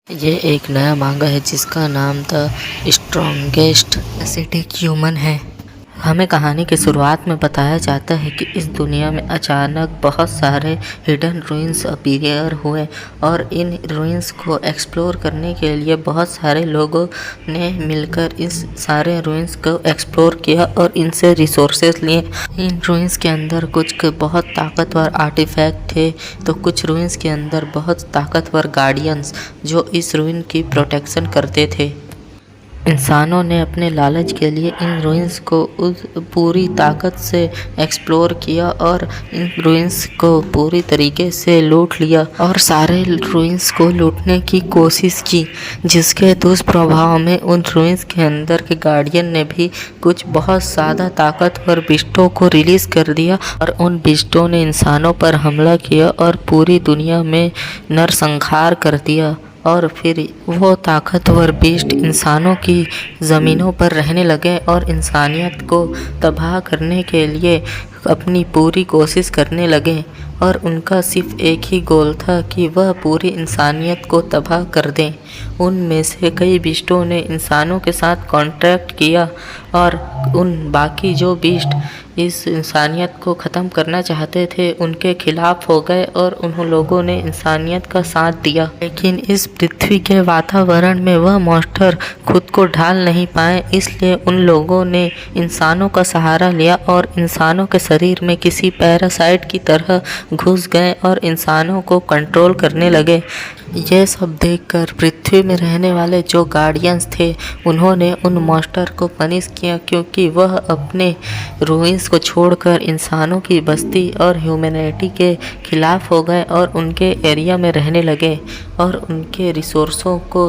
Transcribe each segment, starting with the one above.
ये एक नया मांगा है जिसका नाम द स्ट्रॉन्गेस्ट एसिडिक ह्यूमन है। हमें कहानी की शुरुआत में बताया जाता है कि इस दुनिया में अचानक बहुत सारे हिडन रूइंस अपीयर हुए और इन रूइंस को एक्सप्लोर करने के लिए बहुत सारे लोगों ने मिलकर इस सारे रूइंस को एक्सप्लोर किया और इनसे रिसोर्सेज लिए। इन रूइंस के अंदर कुछ बहुत ताकतवर आर्टिफैक्ट थे तो कुछ रूइंस के अंदर बहुत ताकतवर गार्डियंस जो इस रूइन की प्रोटेक्शन करते थे। इंसानों ने अपने लालच के लिए इन रूइंस को उस पूरी ताकत से एक्सप्लोर किया और इन रूइंस को पूरी तरीके से लूट लिया और सारे रूइंस को लूटने की कोशिश की, जिसके दुष्प्रभाव में उन रूइंस के अंदर के गार्डियन ने भी कुछ बहुत ज़्यादा ताकतवर बिस्टों को रिलीज़ कर दिया और उन बिस्टों ने इंसानों पर हमला किया और पूरी दुनिया में नरसंहार कर दिया। और फिर वो ताकतवर बीस्ट इंसानों की ज़मीनों पर रहने लगे और इंसानियत को तबाह करने के लिए अपनी पूरी कोशिश करने लगे और उनका सिर्फ एक ही गोल था कि वह पूरी इंसानियत को तबाह कर दें। उनमें से कई बिस्टों ने इंसानों के साथ कॉन्ट्रैक्ट किया और उन बाकी जो बिस्ट इस इंसानियत को ख़त्म करना चाहते थे उनके खिलाफ हो गए और उन लोगों ने इंसानियत का साथ दिया। लेकिन इस पृथ्वी के वातावरण में वह मॉन्स्टर खुद को ढाल नहीं पाए, इसलिए उन लोगों ने इंसानों का सहारा लिया और इंसानों के शरीर में किसी पैरासाइट की तरह घुस गए और इंसानों को कंट्रोल करने लगे। यह सब देखकर पृथ्वी में रहने वाले जो गार्डियंस थे उन्होंने उन मॉन्स्टर को पनिश किया, क्योंकि वह अपने रूइंस को छोड़कर इंसानों की बस्ती और ह्यूमैनिटी के खिलाफ हो गए और उनके एरिया में रहने लगे और उनके रिसोर्सों को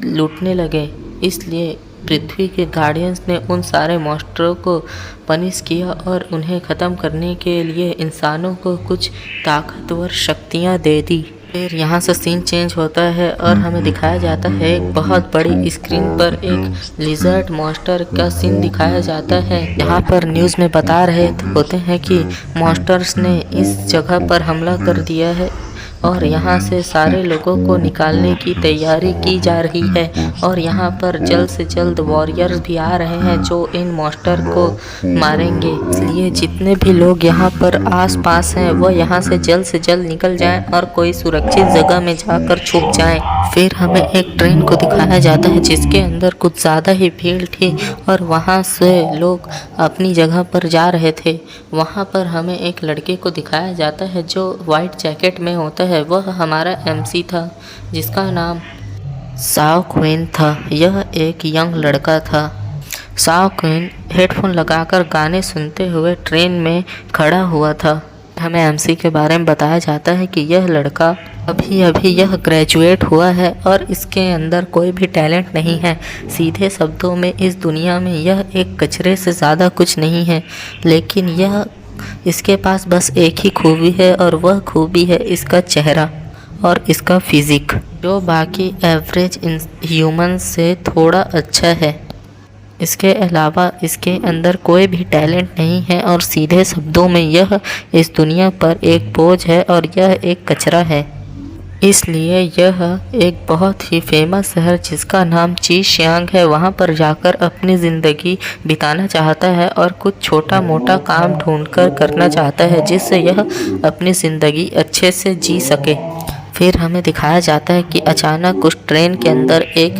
लूटने लगे। इसलिए पृथ्वी के गार्डियंस ने उन सारे मॉन्स्टरों को पनिश किया और उन्हें ख़त्म करने के लिए इंसानों को कुछ ताकतवर शक्तियाँ दे दी। फिर यहाँ से सीन चेंज होता है और हमें दिखाया जाता है एक बहुत बड़ी स्क्रीन पर एक लिजर्ड मॉन्स्टर का सीन दिखाया जाता है। यहाँ पर न्यूज़ में बता रहे होते हैं कि मॉन्स्टर्स ने इस जगह पर हमला कर दिया है और यहाँ से सारे लोगों को निकालने की तैयारी की जा रही है और यहाँ पर जल्द से जल्द वॉरियर्स भी आ रहे हैं जो इन मॉन्स्टर को मारेंगे। इसलिए जितने भी लोग यहाँ पर आसपास हैं वह यहाँ से जल्द निकल जाएं और कोई सुरक्षित जगह में जाकर छुप जाएं। फिर हमें एक ट्रेन को दिखाया जाता है जिसके अंदर कुछ ज़्यादा ही भीड़ थी और वहाँ से लोग अपनी जगह पर जा रहे थे। वहाँ पर हमें एक लड़के को दिखाया जाता है जो वाइट जैकेट में होता है, वह हमारा एमसी था जिसका नाम साओ क्वीन था। यह एक यंग लड़का था। साओ क्वीन हेडफोन लगाकर गाने सुनते हुए ट्रेन में खड़ा हुआ था। हमें एमसी के बारे में बताया जाता है कि यह लड़का अभी यह ग्रेजुएट हुआ है और इसके अंदर कोई भी टैलेंट नहीं है। सीधे शब्दों में इस दुनिया में यह एक कचरे से ज़्यादा कुछ नहीं है, लेकिन इसके पास बस एक ही खूबी है और वह खूबी है इसका चेहरा और इसका फिज़िक, जो बाकी एवरेज ह्यूमन से थोड़ा अच्छा है। इसके अलावा इसके अंदर कोई भी टैलेंट नहीं है और सीधे शब्दों में यह इस दुनिया पर एक बोझ है और यह एक कचरा है। इसलिए यह एक बहुत ही फेमस शहर जिसका नाम चीशियांग है, वहाँ पर जाकर अपनी ज़िंदगी बिताना चाहता है और कुछ छोटा मोटा काम ढूंढकर करना चाहता है जिससे यह अपनी ज़िंदगी अच्छे से जी सके। फिर हमें दिखाया जाता है कि अचानक उस ट्रेन के अंदर एक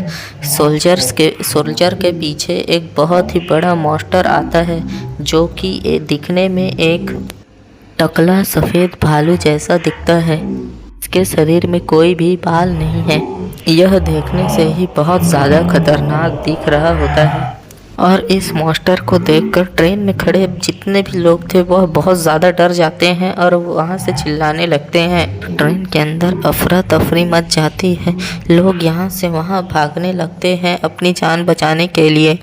सोल्जर के पीछे एक बहुत ही बड़ा मॉन्स्टर आता है जो कि दिखने में एक टकला सफ़ेद भालू जैसा दिखता है। इसके शरीर में कोई भी बाल नहीं है। यह देखने से ही बहुत ज़्यादा खतरनाक दिख रहा होता है और इस मॉन्स्टर को देखकर ट्रेन में खड़े जितने भी लोग थे वह बहुत ज़्यादा डर जाते हैं और वहाँ से चिल्लाने लगते हैं। ट्रेन के अंदर अफरा तफरी मच जाती है। लोग यहाँ से वहाँ भागने लगते हैं अपनी जान बचाने के लिए।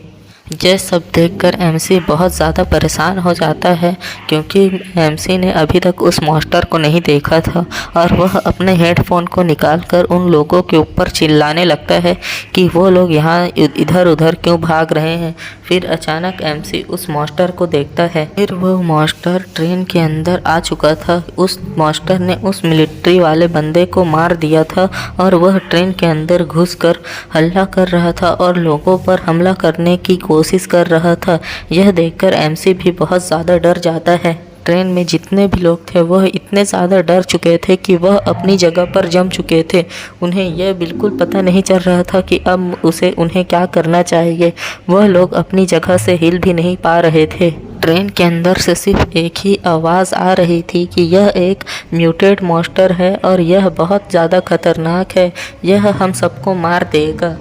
यह सब देखकर एमसी बहुत ज़्यादा परेशान हो जाता है, क्योंकि एमसी ने अभी तक उस मॉन्स्टर को नहीं देखा था और वह अपने हेडफोन को निकालकर उन लोगों के ऊपर चिल्लाने लगता है कि वो लोग यहाँ इधर उधर क्यों भाग रहे हैं। फिर अचानक एमसी उस मॉन्स्टर को देखता है। फिर वह मॉन्स्टर ट्रेन के अंदर आ चुका था। उस मॉन्स्टर ने उस मिलिट्री वाले बंदे को मार दिया था और वह ट्रेन के अंदर घुसकर हल्ला कर रहा था और लोगों पर हमला करने की कोशिश कर रहा था। यह देखकर एमसी भी बहुत ज़्यादा डर जाता है। ट्रेन में जितने भी लोग थे वह इतने ज़्यादा डर चुके थे कि वह अपनी जगह पर जम चुके थे। उन्हें यह बिल्कुल पता नहीं चल रहा था कि अब उन्हें क्या करना चाहिए। वह लोग अपनी जगह से हिल भी नहीं पा रहे थे। ट्रेन के अंदर से सिर्फ एक ही आवाज़ आ रही थी कि यह एक म्यूटेड मॉन्स्टर है और यह बहुत ज़्यादा खतरनाक है, यह हम सबको मार देगा।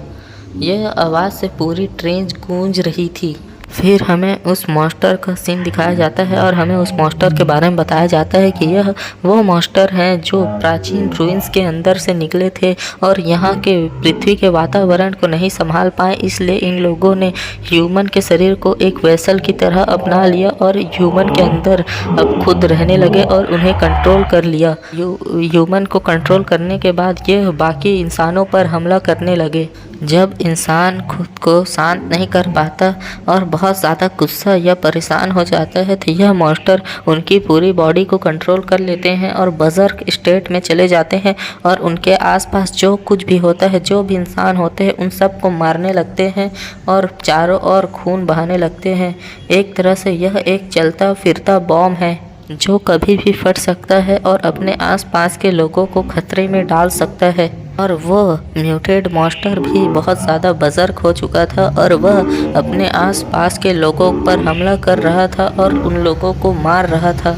यह आवाज़ से पूरी ट्रेन गूंज रही थी। फिर हमें उस मॉन्स्टर का सीन दिखाया जाता है और हमें उस मॉन्स्टर के बारे में बताया जाता है कि यह वो मॉन्स्टर हैं जो प्राचीन रूइंस के अंदर से निकले थे और यहाँ के पृथ्वी के वातावरण को नहीं संभाल पाए, इसलिए इन लोगों ने ह्यूमन के शरीर को एक वेसल की तरह अपना लिया और ह्यूमन के अंदर अब खुद रहने लगे और उन्हें कंट्रोल कर लिया। ह्यूमन को कंट्रोल करने के बाद यह बाकी इंसानों पर हमला करने लगे। जब इंसान खुद को शांत नहीं कर पाता और बहुत ज़्यादा गुस्सा या परेशान हो जाता है तो यह मॉन्स्टर उनकी पूरी बॉडी को कंट्रोल कर लेते हैं और बर्ज़र्क स्टेट में चले जाते हैं और उनके आसपास जो कुछ भी होता है, जो भी इंसान होते हैं, उन सब को मारने लगते हैं और चारों ओर खून बहाने लगते हैं। एक तरह से यह एक चलता फिरता बॉम्ब है जो कभी भी फट सकता है और अपने आसपास के लोगों को खतरे में डाल सकता है। और वो म्यूटेड मॉन्स्टर भी बहुत ज़्यादा बर्ज़र्क हो चुका था और वह अपने आसपास के लोगों पर हमला कर रहा था और उन लोगों को मार रहा था।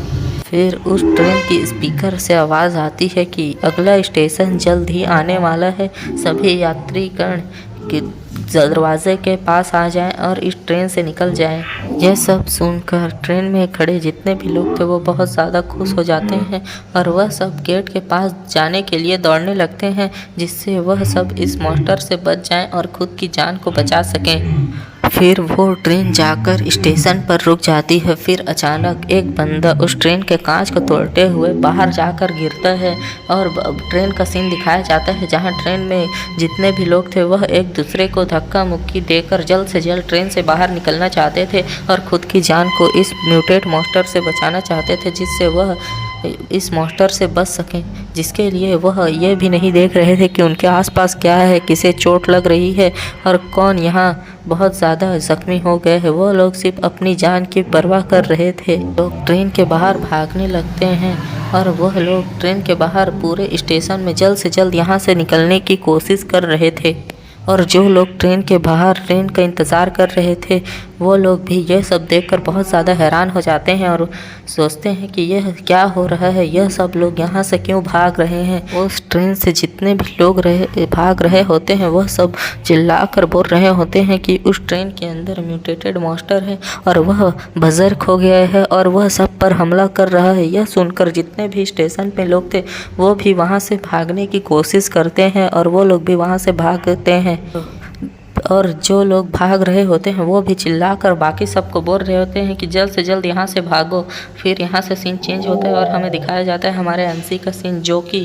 फिर उस ट्रेन की स्पीकर से आवाज़ आती है कि अगला स्टेशन जल्द ही आने वाला है, सभी यात्रीगण कि दरवाजे के पास आ जाएं और इस ट्रेन से निकल जाएं। यह सब सुनकर ट्रेन में खड़े जितने भी लोग थे वो बहुत ज़्यादा खुश हो जाते हैं और वह सब गेट के पास जाने के लिए दौड़ने लगते हैं, जिससे वह सब इस मॉन्स्टर से बच जाएं और खुद की जान को बचा सकें। फिर वो ट्रेन जाकर स्टेशन पर रुक जाती है। फिर अचानक एक बंदा उस ट्रेन के कांच को तोड़ते हुए बाहर जाकर गिरता है और ट्रेन का सीन दिखाया जाता है जहां ट्रेन में जितने भी लोग थे वह एक दूसरे को धक्का मुक्की देकर जल्द से जल्द ट्रेन से बाहर निकलना चाहते थे और खुद की जान को इस म्यूटेड मॉन्स्टर से बचाना चाहते थे, जिससे वह इस मॉन्स्टर से बच सकें। जिसके लिए वह ये भी नहीं देख रहे थे कि उनके आसपास क्या है, किसे चोट लग रही है और कौन यहाँ बहुत ज़्यादा ज़ख्मी हो गए हैं। वो लोग सिर्फ अपनी जान की परवाह कर रहे थे। लोग ट्रेन के बाहर भागने लगते हैं और वह लोग ट्रेन के बाहर पूरे स्टेशन में जल्द से जल्द यहाँ से निकलने की कोशिश कर रहे थे। और जो लोग ट्रेन के बाहर ट्रेन का इंतज़ार कर रहे थे वो लोग भी यह सब देखकर बहुत ज़्यादा हैरान हो जाते हैं और सोचते हैं कि यह क्या हो रहा है, यह सब लोग यहाँ से क्यों भाग रहे हैं। उस ट्रेन से जितने भी लोग भाग रहे होते हैं वह सब चिल्लाकर बोल रहे होते हैं कि उस ट्रेन के अंदर म्यूटेटेड मॉन्स्टर है और वह बर्ज़र्क हो गया है और वह सब पर हमला कर रहा है। यह सुनकर जितने भी स्टेशन पे लोग थे वो भी वहाँ से भागने की कोशिश करते हैं और वो लोग भी वहाँ से भागते हैं। और जो लोग भाग रहे होते हैं वो भी चिल्लाकर बाकी सबको बोल रहे होते हैं कि जल्द से जल्द यहाँ से भागो। फिर यहाँ से सीन चेंज होता है और हमें दिखाया जाता है हमारे एमसी का सीन, जो कि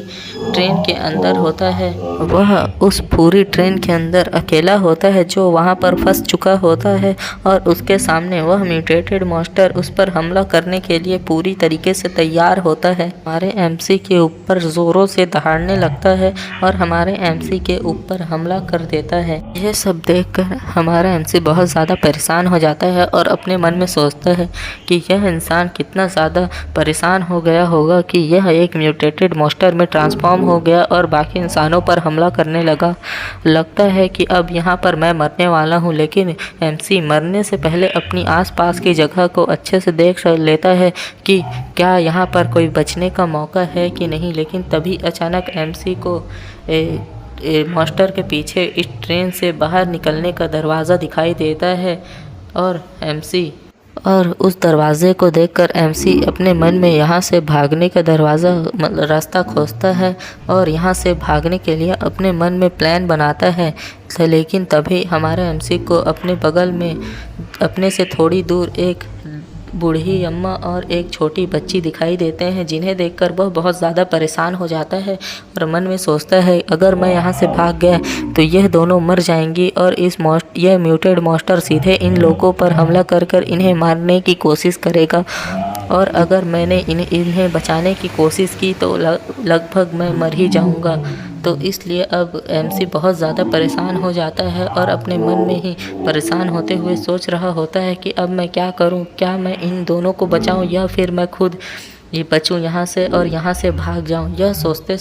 ट्रेन के अंदर होता है। वह उस पूरी ट्रेन के अंदर अकेला होता है जो वहाँ पर फंस चुका होता है और उसके सामने वह म्यूटेटेड मॉन्स्टर उस पर हमला करने के लिए पूरी तरीके से तैयार होता है। हमारे एमसी के ऊपर ज़ोरों से दहाड़ने लगता है और हमारे एमसी के ऊपर हमला कर देता है। यह सब देखकर हमारा एमसी बहुत ज़्यादा परेशान हो जाता है और अपने मन में सोचता है कि यह इंसान कितना ज़्यादा परेशान हो गया होगा कि यह एक म्यूटेटेड मॉन्स्टर में ट्रांसफॉर्म हो गया और बाकी इंसानों पर हमला करने लगा। लगता है कि अब यहाँ पर मैं मरने वाला हूँ, लेकिन एमसी मरने से पहले अपनी आसपास की जगह को अच्छे से देख लेता है कि क्या यहाँ पर कोई बचने का मौका है कि नहीं। लेकिन तभी अचानक एमसी को मॉन्स्टर के पीछे इस ट्रेन से बाहर निकलने का दरवाज़ा दिखाई देता है और एमसी और उस दरवाज़े को देखकर एमसी अपने मन में यहाँ से भागने का रास्ता खोजता है और यहाँ से भागने के लिए अपने मन में प्लान बनाता है। लेकिन तभी हमारे एमसी को अपने बगल में अपने से थोड़ी दूर एक बूढ़ी अम्मा और एक छोटी बच्ची दिखाई देते हैं, जिन्हें देखकर वह बहुत ज़्यादा परेशान हो जाता है और मन में सोचता है अगर मैं यहाँ से भाग गया तो यह दोनों मर जाएंगी और यह म्यूटेड मॉन्स्टर सीधे इन लोगों पर हमला कर इन्हें मारने की कोशिश करेगा और अगर मैंने इन्हें बचाने की कोशिश की तो लगभग मैं मर ही जाऊँगा। तो इसलिए अब एमसी बहुत ज़्यादा परेशान हो जाता है और अपने मन में ही परेशान होते हुए सोच रहा होता है कि अब मैं क्या करूं, क्या मैं इन दोनों को बचाऊं या फिर मैं खुद ये बचूं यहाँ से और यहाँ से भाग जाऊं। यह सोचते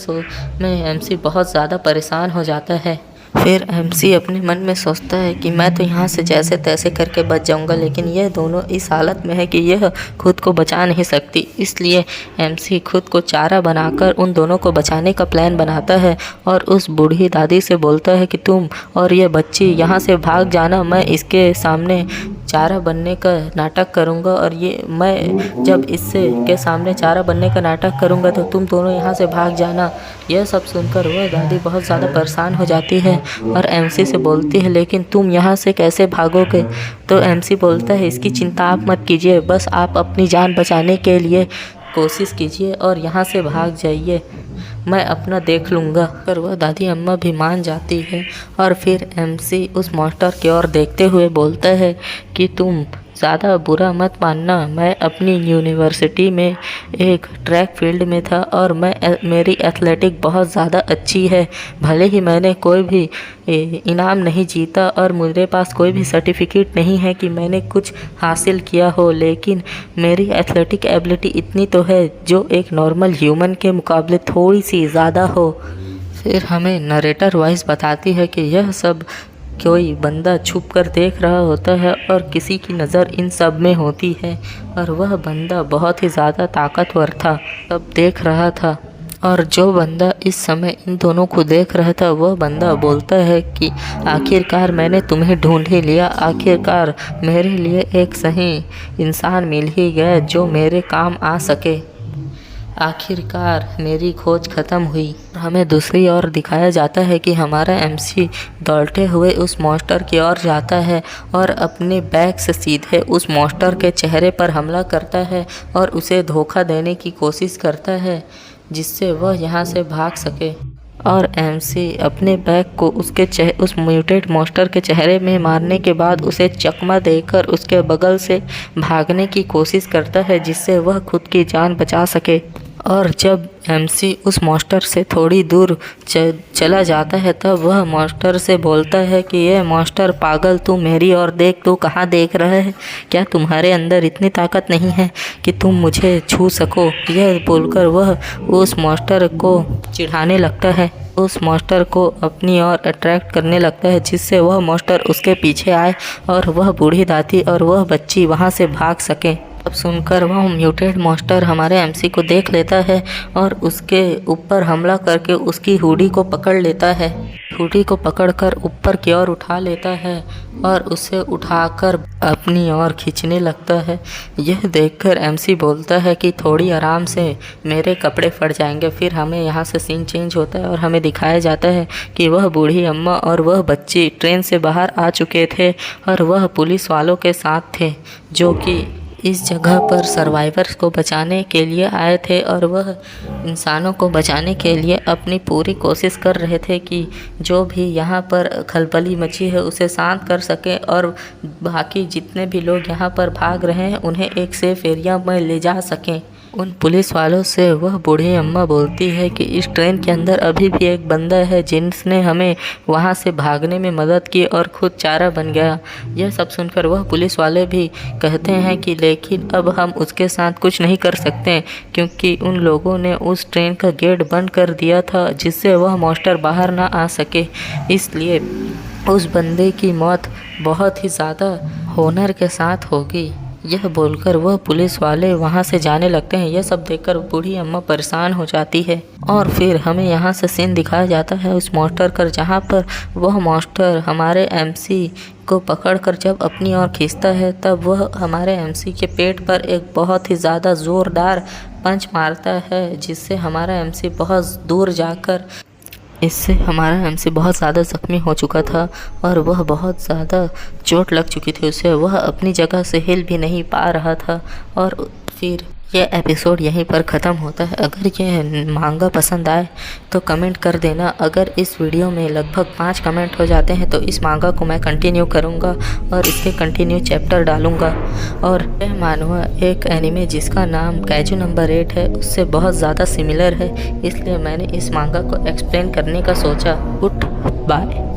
में एमसी बहुत ज़्यादा परेशान हो जाता है। फिर एमसी अपने मन में सोचता है कि मैं तो यहाँ से जैसे तैसे करके बच जाऊँगा, लेकिन यह दोनों इस हालत में है कि यह खुद को बचा नहीं सकती। इसलिए एमसी खुद को चारा बनाकर उन दोनों को बचाने का प्लान बनाता है और उस बूढ़ी दादी से बोलता है कि तुम और ये बच्ची यहाँ से भाग जाना, मैं इसके सामने चारा बनने का नाटक करूँगा और ये मैं जब इससे के सामने चारा बनने का नाटक करूँगा तो तुम दोनों यहाँ से भाग जाना। यह सब सुनकर वह दादी बहुत ज़्यादा परेशान हो जाती है और एमसी से बोलती है लेकिन तुम यहाँ से कैसे भागोगे। तो एमसी बोलता है इसकी चिंता आप मत कीजिए, बस आप अपनी जान बचाने के लिए कोशिश कीजिए और यहाँ से भाग जाइए, मैं अपना देख लूँगा। पर वह दादी अम्मा भी मान जाती है और फिर एमसी उस मॉन्स्टर की ओर देखते हुए बोलता है कि तुम ज़्यादा बुरा मत मानना, मैं अपनी यूनिवर्सिटी में एक ट्रैक फील्ड में था और मेरी एथलेटिक बहुत ज़्यादा अच्छी है। भले ही मैंने कोई भी इनाम नहीं जीता और मेरे पास कोई भी सर्टिफिकेट नहीं है कि मैंने कुछ हासिल किया हो, लेकिन मेरी एथलेटिक एबिलिटी इतनी तो है जो एक नॉर्मल ह्यूमन के मुकाबले थोड़ी सी ज़्यादा हो। फिर हमें नरेटर वॉइस बताती है कि यह सब कोई बंदा छुप कर देख रहा होता है और किसी की नज़र इन सब में होती है और वह बंदा बहुत ही ज़्यादा ताकतवर था, सब देख रहा था। और जो बंदा इस समय इन दोनों को देख रहा था वह बंदा बोलता है कि आखिरकार मैंने तुम्हें ढूंढ ही लिया, आखिरकार मेरे लिए एक सही इंसान मिल ही गया जो मेरे काम आ सके, आखिरकार मेरी खोज ख़त्म हुई। हमें दूसरी ओर दिखाया जाता है कि हमारा एमसी दौड़ते हुए उस मॉन्स्टर की ओर जाता है और अपने बैग से सीधे उस मॉन्स्टर के चेहरे पर हमला करता है और उसे धोखा देने की कोशिश करता है जिससे वह यहाँ से भाग सके। और एमसी अपने बैग को उस म्यूटेड मॉन्स्टर के चेहरे में मारने के बाद उसे चकमा देकर उसके बगल से भागने की कोशिश करता है जिससे वह खुद की जान बचा सके। और जब एमसी उस मॉन्स्टर से थोड़ी दूर चला जाता है तब वह मॉन्स्टर से बोलता है कि ये मॉन्स्टर पागल, तू मेरी ओर देख, तू कहाँ देख रहा है, क्या तुम्हारे अंदर इतनी ताकत नहीं है कि तुम मुझे छू सको। यह बोलकर वह उस मॉन्स्टर को चिढ़ाने लगता है, उस मॉन्स्टर को अपनी ओर अट्रैक्ट करने लगता है जिससे वह मॉन्स्टर उसके पीछे आए और वह बूढ़ी दादी और वह बच्ची वहाँ से भाग सके। अब सुनकर वह म्यूटेड मॉन्स्टर हमारे एमसी को देख लेता है और उसके ऊपर हमला करके उसकी हुडी को पकड़ लेता है, हुडी को पकड़कर ऊपर की ओर उठा लेता है और उसे उठाकर अपनी ओर खींचने लगता है। यह देखकर एमसी बोलता है कि थोड़ी आराम से, मेरे कपड़े फट जाएंगे। फिर हमें यहाँ से सीन चेंज होता है और हमें दिखाया जाता है कि वह बूढ़ी अम्मा और वह बच्ची ट्रेन से बाहर आ चुके थे और वह पुलिस वालों के साथ थे जो कि इस जगह पर सर्वाइवर्स को बचाने के लिए आए थे और वह इंसानों को बचाने के लिए अपनी पूरी कोशिश कर रहे थे कि जो भी यहाँ पर खलबली मची है उसे शांत कर सके और बाकी जितने भी लोग यहाँ पर भाग रहे हैं उन्हें एक सेफ एरिया में ले जा सकें। उन पुलिस वालों से वह बूढ़ी अम्मा बोलती है कि इस ट्रेन के अंदर अभी भी एक बंदा है जिसने हमें वहाँ से भागने में मदद की और खुद चारा बन गया। यह सब सुनकर वह पुलिस वाले भी कहते हैं कि लेकिन अब हम उसके साथ कुछ नहीं कर सकते क्योंकि उन लोगों ने उस ट्रेन का गेट बंद कर दिया था जिससे वह मॉन्स्टर बाहर ना आ सके, इसलिए उस बंदे की मौत बहुत ही ज़्यादा होनर के साथ होगी। यह बोलकर वह पुलिस वाले वहां से जाने लगते हैं। यह सब देखकर बूढ़ी अम्मा परेशान हो जाती है और फिर हमें यहां से सीन दिखाया जाता है उस मॉन्स्टर का, जहां पर वह मॉन्स्टर हमारे एमसी को पकड़कर जब अपनी ओर खींचता है तब वह हमारे एमसी के पेट पर एक बहुत ही ज़्यादा ज़ोरदार पंच मारता है, जिससे हमारा एमसी बहुत दूर जाकर इससे हमारा एमसी बहुत ज़्यादा ज़ख्मी हो चुका था और वह बहुत ज़्यादा चोट लग चुकी थी उसे। वह अपनी जगह से हिल भी नहीं पा रहा था। और फिर यह एपिसोड यहीं पर ख़त्म होता है। अगर यह मांगा पसंद आए तो कमेंट कर देना। अगर इस वीडियो में लगभग 5 कमेंट हो जाते हैं तो इस मांगा को मैं कंटिन्यू करूँगा और इसके कंटिन्यू चैप्टर डालूँगा। और यह मानवा एक एनिमे जिसका नाम काइजू नंबर 8 है उससे बहुत ज़्यादा सिमिलर है, इसलिए मैंने इस मांगा को एक्सप्लेन करने का सोचा। Good bye.